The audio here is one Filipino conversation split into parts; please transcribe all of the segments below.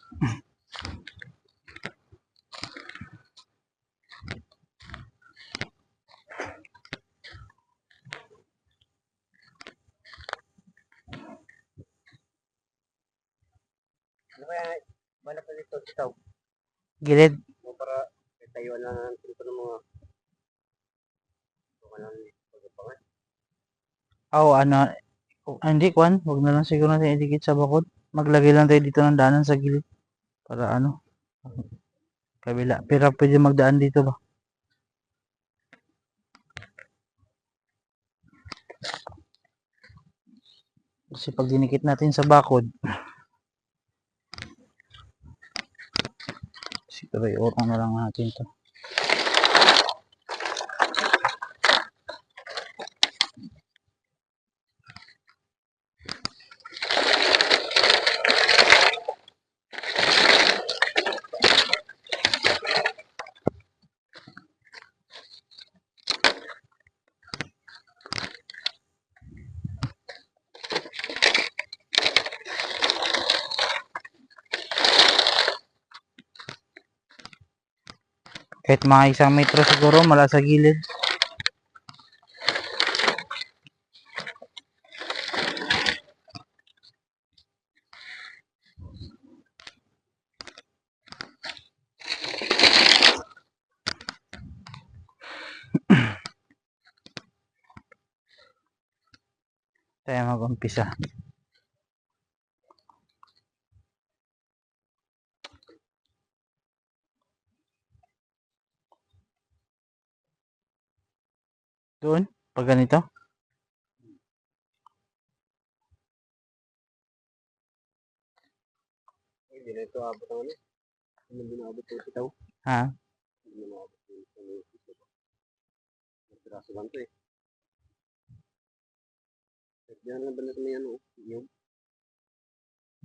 Ano kaya, wala pa dito, itaw. Gilid. Para tayo na natin ito ng mga pagkapangan. Ano, hindi kwan, wag na lang siguro natin idikit sa bakod. Maglagay lang tayo dito ng daanan sa gilid. Para ano, kabila. Pero pwede magdaan dito ba? Kasi pag dinikit natin sa bakod, siguro i-orong na lang natin to. Kahit mga 1 metro siguro mula sa gilid. Tayo mag-umpisa. Doon, pag ganito. Hindi na ito abot ang ano. Hindi na abot ito itaw. Ha? Hindi na abot ito itaw. Magpiraso lang ito eh. Diyan na ba natin may ano? Yung?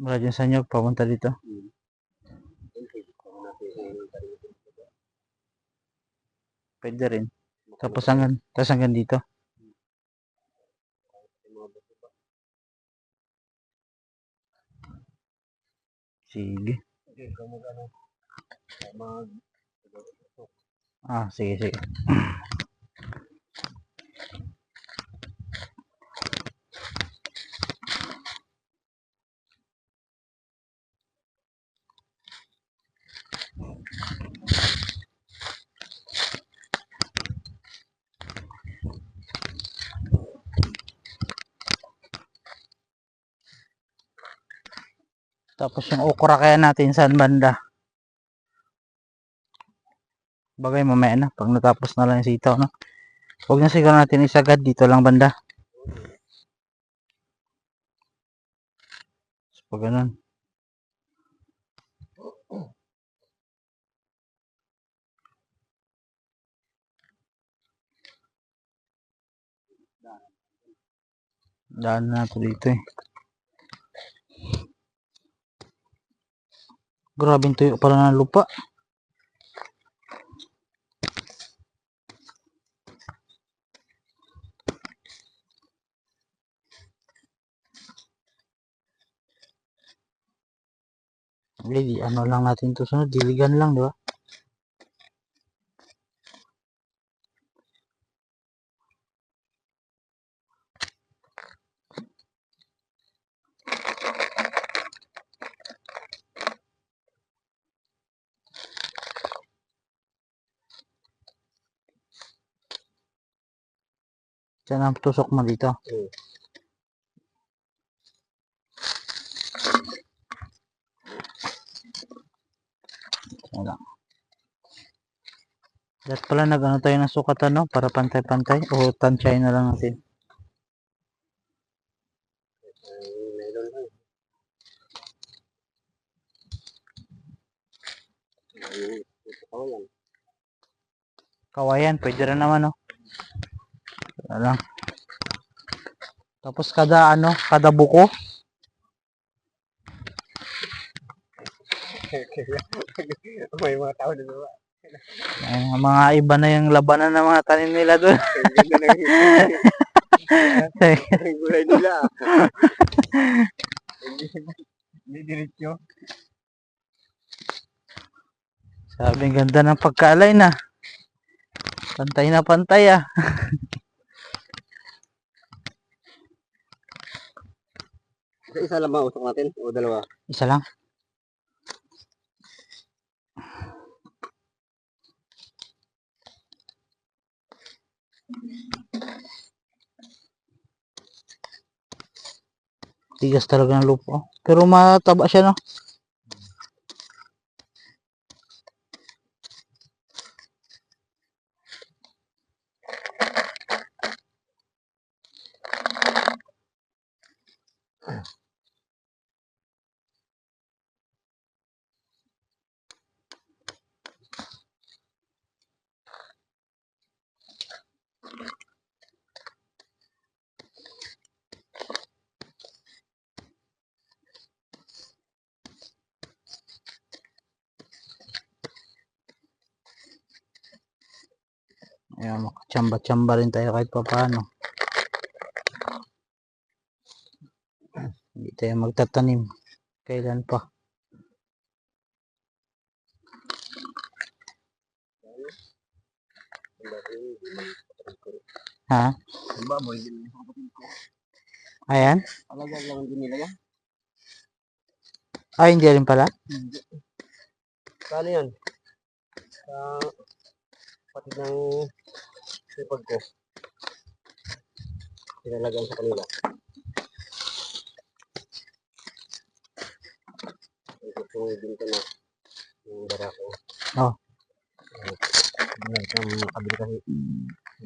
Mula dyan sa nyog, papunta dito. Pwede rin. Tapos hanggang dito. Sige. Sige. Tapos yung okra kaya natin saan banda? Bagay mamaya na pag natapos na lang yung sitaw, no? Huwag na siguro natin isagad dito lang banda. So, pag ganun. Daan na ito dito eh. Grabing tuyo pala ng lupa. Hindi, ano lang natin ito sunod. Diligan lang, di ba? Diyan ang tusok mo dito. Wala. Dapat pala nag-ano tayo ng sukatan, no? Para pantay-pantay. O tansyahin na lang natin. Kawayan, pwede rin naman, no? Lang. Tapos kada buko. May mga tao na naman. Mga iba na yung labanan ng mga tanim nila doon. Ang gulay nila. Hindi diretso. Sabi, ang ganda ng pagkaalay na. Pantay na pantay ah. Isa lang ba usok natin o dalawa? Isa lang. Tigas talaga ng lupa. Pero mataba siya, no? Ayan, makachamba-chamba rin tayo kahit pa paano. Hindi tayo magtatanim. Kailan pa? Ha? Ang baboy, hindi naman kapatid ko. Ayan? Alaga lang din nila yan. Ay, hindi rin pala. Hindi. Paano yan? Sa kapatid ng sipag ko. Pinalagaan sa kanila. Ito din ko na yung barako. Oh. Kabili kasi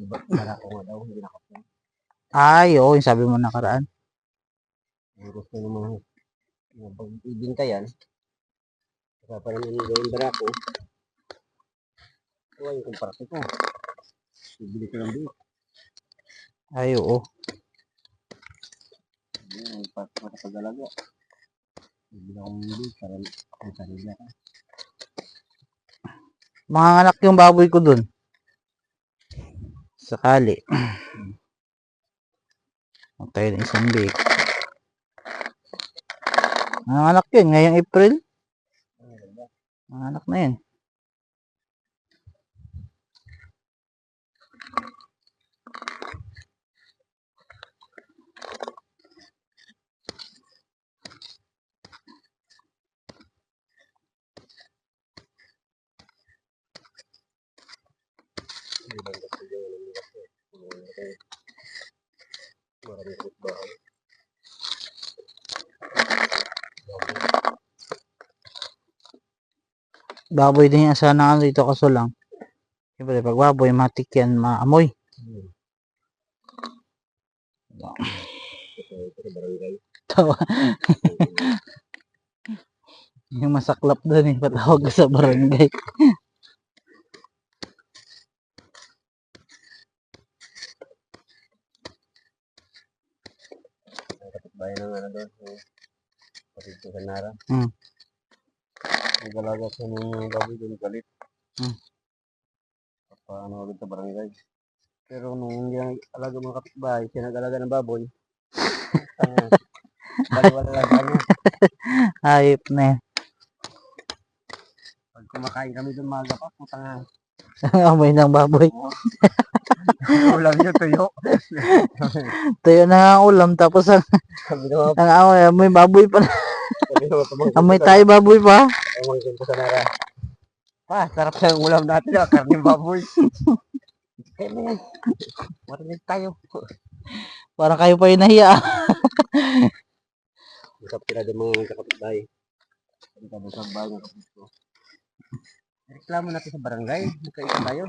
barako nga daw, hindi nakapin. Ay, oo, yung sabi mo nakaraan. Gusto naman pag ibinta yan, saka pa naman gawin barako. Ito yung kumparte ko. Bibili ko ng beef. Ay, oo. Yan, pag-alaga. Bibili akong beef para ang sarili ka. Mga anak yung baboy ko dun. Sakali. Tayo ng isang bake. Mga anak yun, ngayong April. Mga anak na yun. Maraming kutbahan. Baboy din yung asa na ano dito kaso lang. Siyempre, pag baboy, matik yan, maamoy. Ito sa barangay. Yung masaklap doon eh, patawag ka sa barangay. Kapitbahay ng ano doon, kapatid ko sa Nara. Hmm. Nag-alaga siya ng baboy doon, galit. Hmm. Paano agad sa barangay. Pero nung hindi alaga mga kapitbahay, siya nag-alaga ng baboy. Baliwala lang kanya. Hayop na yan. Pag kumakain kami doon maga pa, putang nga. Amoy ng baboy. Ulam niya tuyo. Tuyo na ang ulam, tapos ang amoy baboy pa. Amoy tayo baboy pa. Pamangkin ko sa Nara. Pa, sarap sa ulam natin, karning baboy. Kaya mo yan. Marinig tayo. Parang kayo pa yung nahiya. Usap sila ng mga kapitbahay. Sabi ka sa bahay ng kapitbahay ko. Reklamo natin sa barangay. Magkaisa tayo.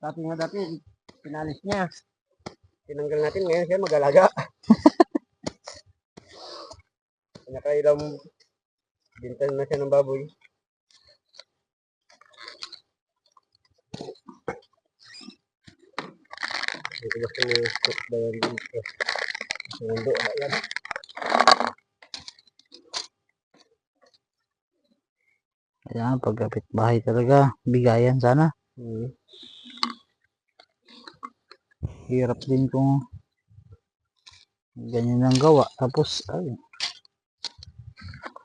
Dati nga dati, pinalis niya. Tinanggal natin, ngayon siya mag-alaga. Nakailang bintan na siya ng baboy. Ito gusto mo kapitbahay dito. Sa mundo, ayan. Ayan, pagkapit bahay talaga. Bigayan sana. Hirap din kung ganyan ang gawa. Tapos, ay.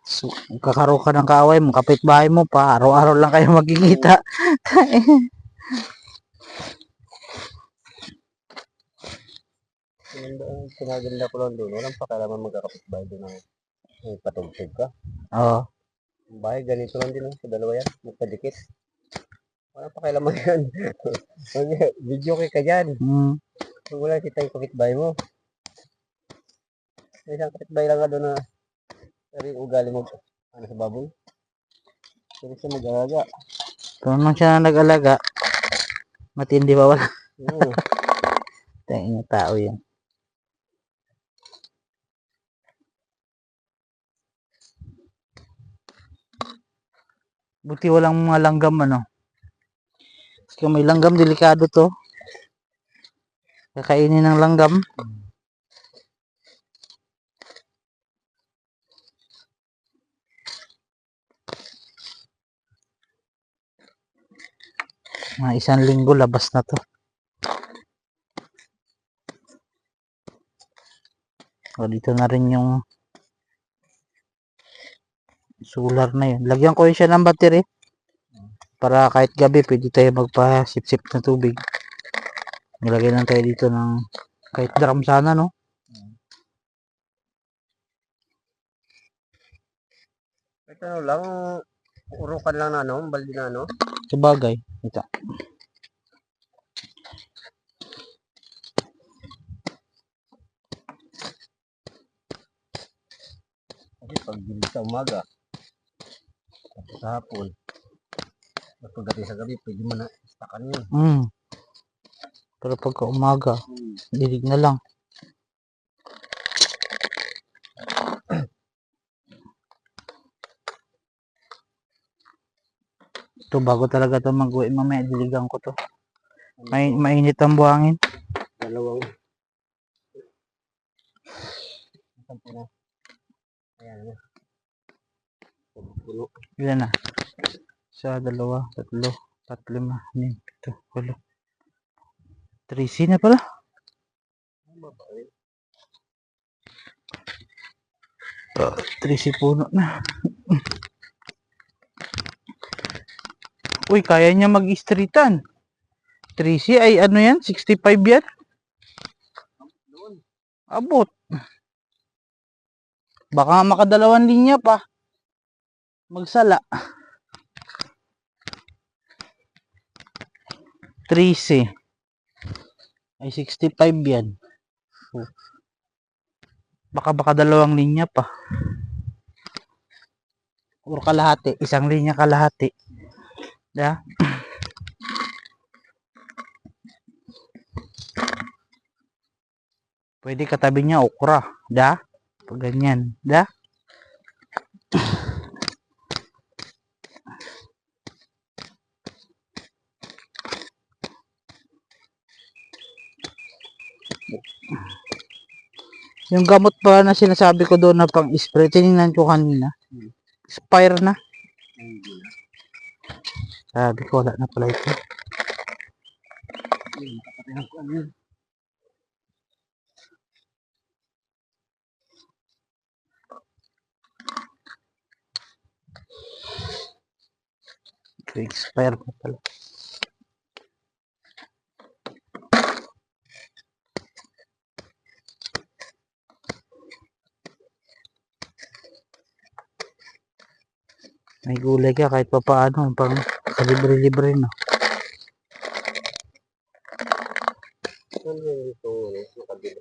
So, kakaroon ka ng kaaway mo, kapitbahay mo pa, araw-araw lang kayo magkikita. Kinaganda ko lang doon. Walang pakalaman magkakapit-bahay doon ng patugtog ka. Oo. Ang bahay, ganito lang din. Sa dalawa yan. Magkadikit. Walang pakalaman yan. Video ka dyan. Kung wala kita yung kapit-bahay mo. May isang kapit-bahay lang nga doon na pero yung ugali mo sa baboy. Pero siya mag-alaga. Kung nung siya na nag-alaga, matindi pa wala. Oo. Tingin yung tao yan. Buti walang mga langgam ano. Kung may langgam, delikado to. Kakainin ng langgam. Mga 1 linggo, labas na to. O, dito na rin yung solar na yun. Lagyan ko yun siya ng battery. Para kahit gabi, pwede tayo magpa-sip-sip na tubig. Nilagay lang tayo dito ng kahit drum sana, no? Ito ano lang, urukan lang na ano, baldi na ano. Sabagay. Ito. Kasi pag gilig sa umaga, sa hapon, at pagdating sa gabi, pwede mo na istakan yun. Pero pagka umaga, dilig na lang. Ito, bago talaga ito mag-uwi mamaya, diligan ko to. Mainit ang buhangin. Dalawang. Ayan na. Puno. Yan na. 1, 2, 3, 4, 5, 6, 7, 8. 3C na pala. Oh, 3C puno na. Uy, kaya niya mag-streetan. 3C ay ano yan? 65 yan? Abot. Baka makadalawang linya pa. Magsala. 3C. Ay 65 yan. Baka dalawang linya pa. Or kalahati. 1 linya kalahati. Yeah. Pwede katabi niya okra. Da? Pag ganyan. Da? Yung gamot pa na sinasabi ko doon na pang spray, tinignan ko kanina. Expire na. Sabi ko wala na pala ito. Expire na pala. May gulay ka kahit pa paano, pang libre-libre na. Ano yung ito, nakabili?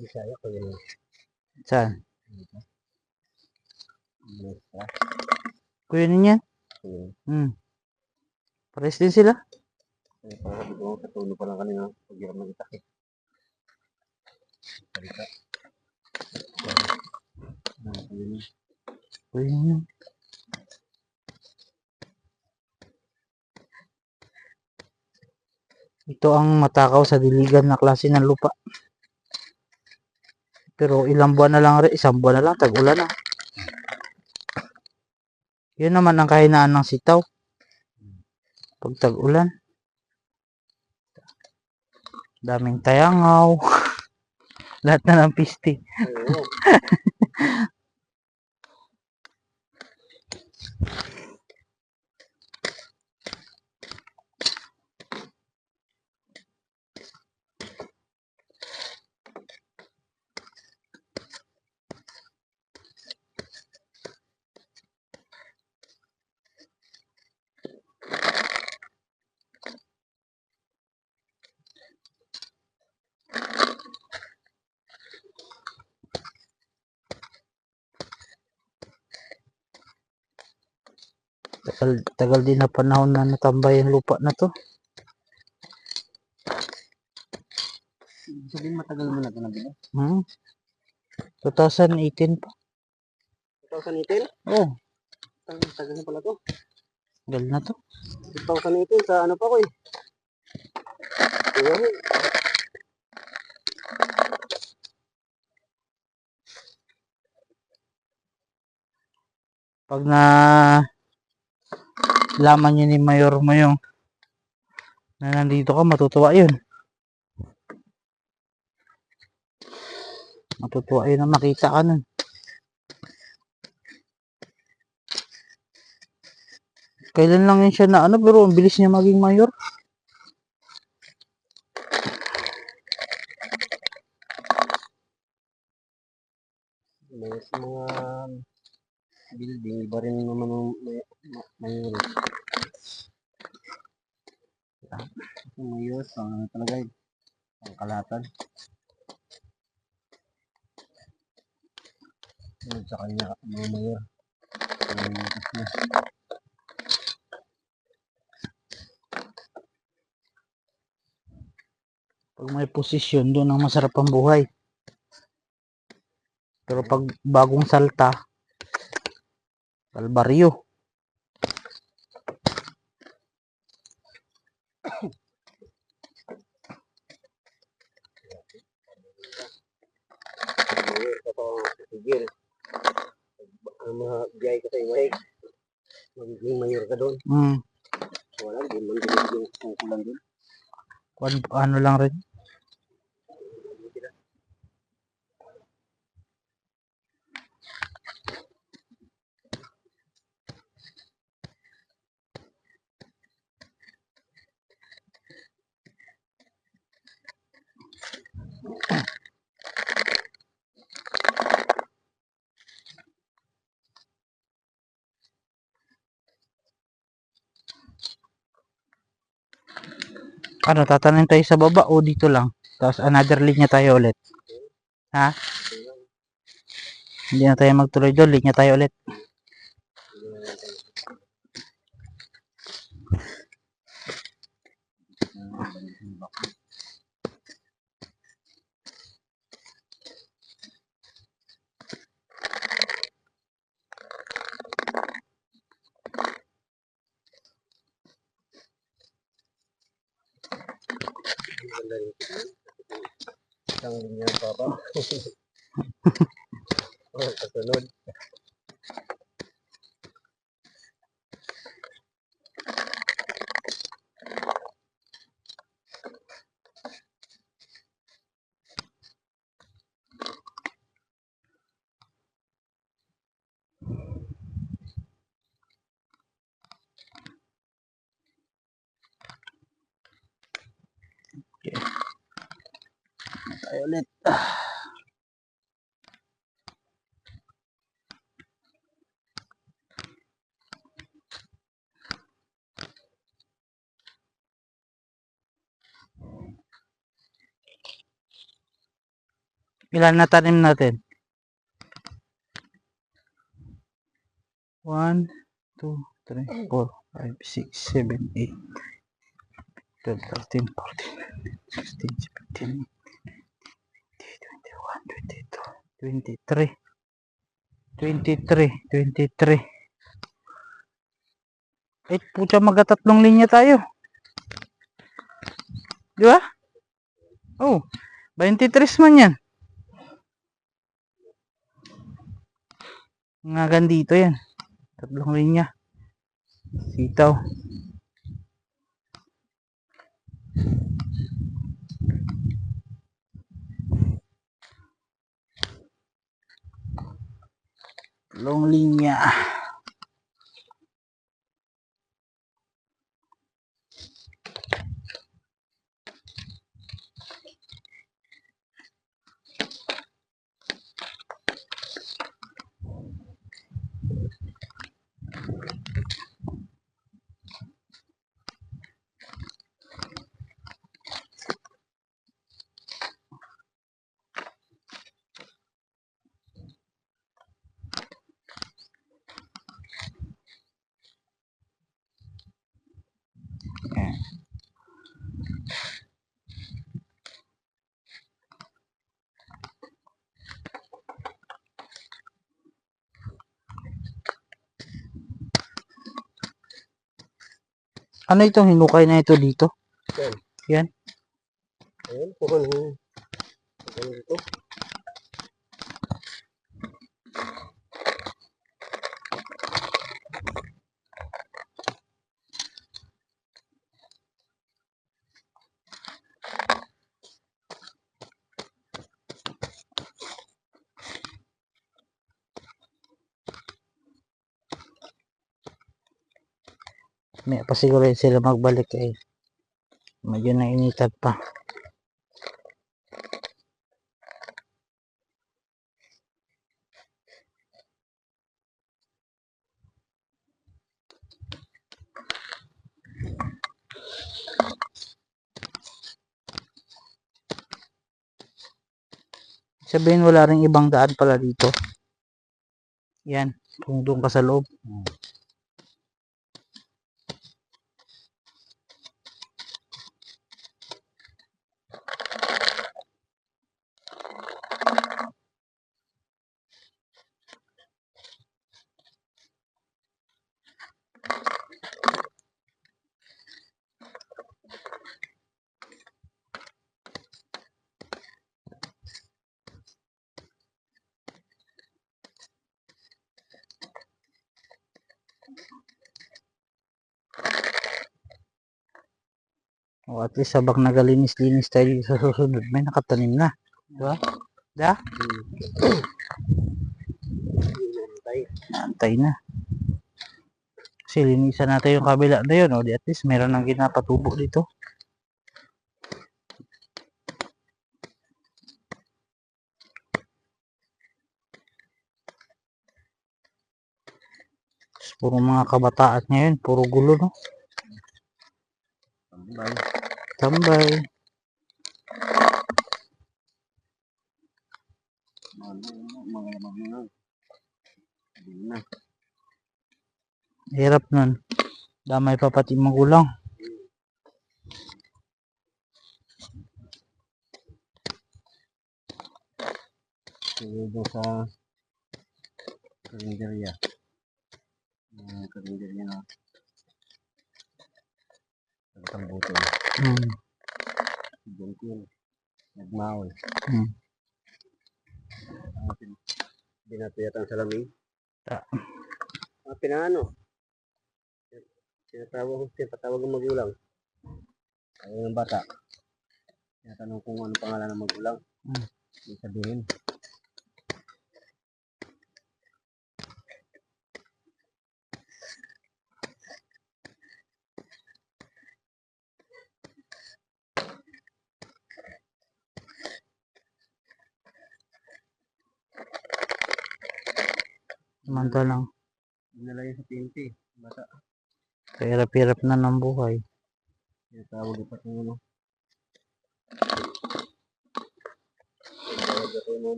Isaya ko yun. Saan? Kuya niya? Pares din sila? Sabi ko, katulog pa lang kanina. Pag-iram ng itakit. Salita. Kuya niya. Ito ang matakaw sa diligan na klase ng lupa. Pero ilang buwan na lang rin, 1 buwan na lang, tag-ulan na. Yun naman ang kahinaan ng sitaw. Pag tag-ulan. Daming tayangaw. Lahat na ng piste. Tagal din na panahon na natambay ang lupa na to. Sabihin matagal mo na ito nabili. 2018 pa. 2018? Oh, Tagal na pala to. tagal na to. 2018 sa ano pa ko eh. Diba? Pag na laman yun ni Mayor mo yung na nandito ka, matutuwa yun. Matutuwa yun na makita ka nun. Kailan lang yun siya na ano, pero ang bilis niya maging mayor. May mga building, iba rin naman mayor. Yung mayor, talaga yun. Ang kalatan. Yun sa kanya, mga mayor. Pag may posisyon, doon ang masarap ang buhay. Pero pag bagong salta, kalbaryo. Mayor, kapag sigil. Ang mga biyay ka sa iwahig. Magiging mayor ka doon. Wala, di man din yung kukulan doon. Ano lang rin. Ano, tatanim tayo sa baba o dito lang? Tapos another linya tayo ulit. Ha? Hindi na tayo magtuloy doon, linya tayo ulit. Isang linya pa pa. Kasunod. Tayo ulit. Ilan na tanim natin? 1, 2, 3, 4, 5, 6, 7, 8, 12, 13, 14, 16, 17, 21, 22, 23, 23, 23. Eh, pucha, magkatatlong linya tayo. Di ba? Oh, 23 man yan. Nga gandito yan. Tatlong linya. Sitaw. Tatlong linya. Ano itong hinukay na ito dito? Yan. Yan. Ayun, kung ano dito. May pa siguro sila magbalik eh. Medyo nainitan pa. Sabihin wala ring ibang daan pala dito. Yan, kung doon ka sa loob. O at least habang nagalinis-linis tayo dito sa susunod, may nakatanim na. Diba? Da? Antay na. Kasi linisan natin yung kabila na yun. O di at least meron nang ginapatubo dito. Puro mga kabataan ngayon, puro gulo, no? Tambay. Tambay. Na. Hirap nun. Damay pa pati magulang. Doon sa karinderya. Karinderya na. Ang butol. Buntin. Nagmaol. Binatuyat ang salamin. Pinaano? Tinatawag ng magulang. Ayaw ng bata. Tinatanong kung ano pangalan ng magulang. Hindi sabihin. Samantalang Nalagay sa PNP. Bata. kahirap-hirap na ng buhay. Tinatawag pa kung ano.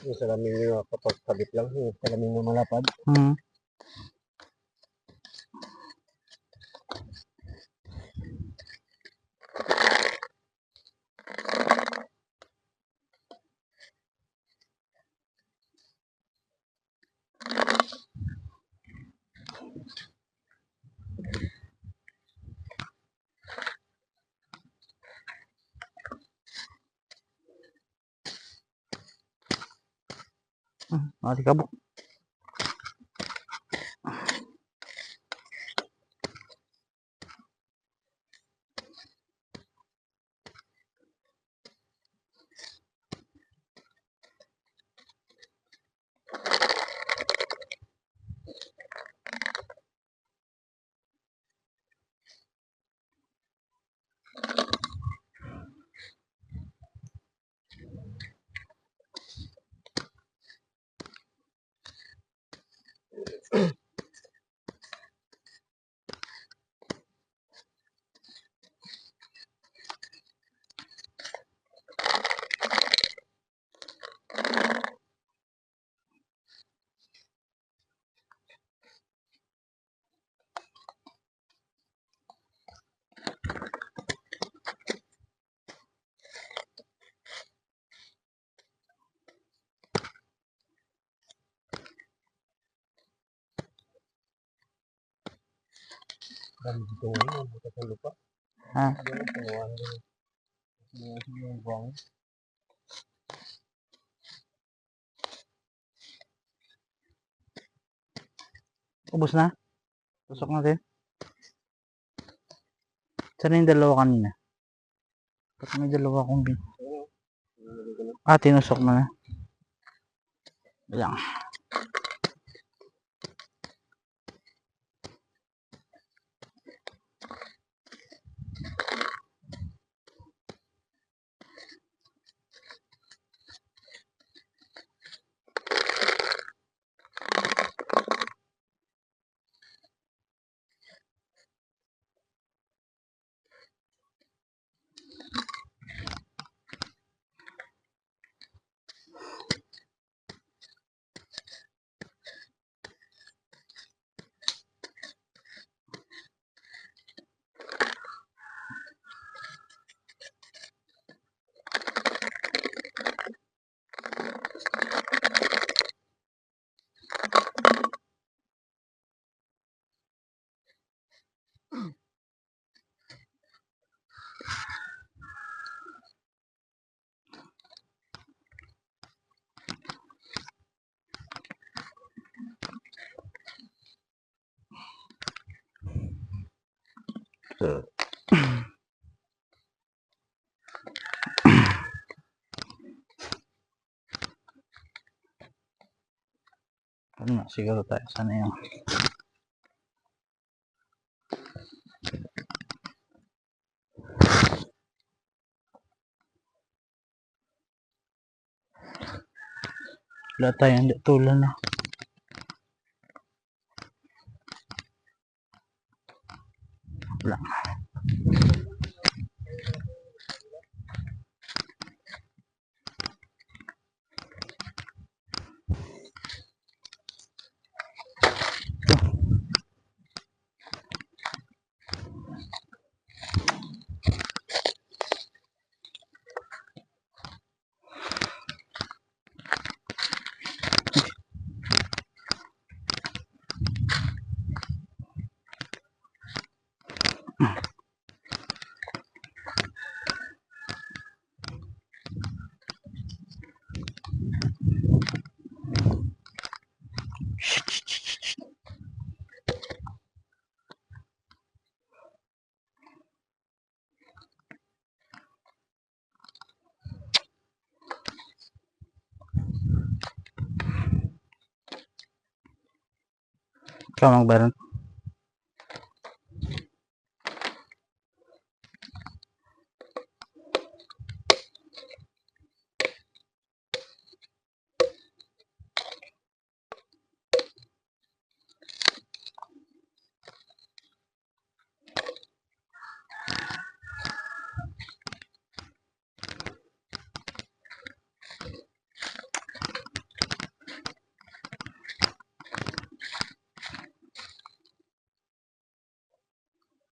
Yung salamin nyo kapag kabit lang. Yung salamin nyo malapad. Alikabok. Dami dito ngayon, ang butas ng lupa. Ha? Yan, kinuha na rin. Kinuha sila yung buwang. Ubus na? Tusok natin. Saan yung dalawa kanina? Ba't may dalawa akong bin? Ah, tinusok na na. Ayan. Ano na, siguro tayo. Sana yung wala tayong tulan na. Wala. Ikaw magbaran.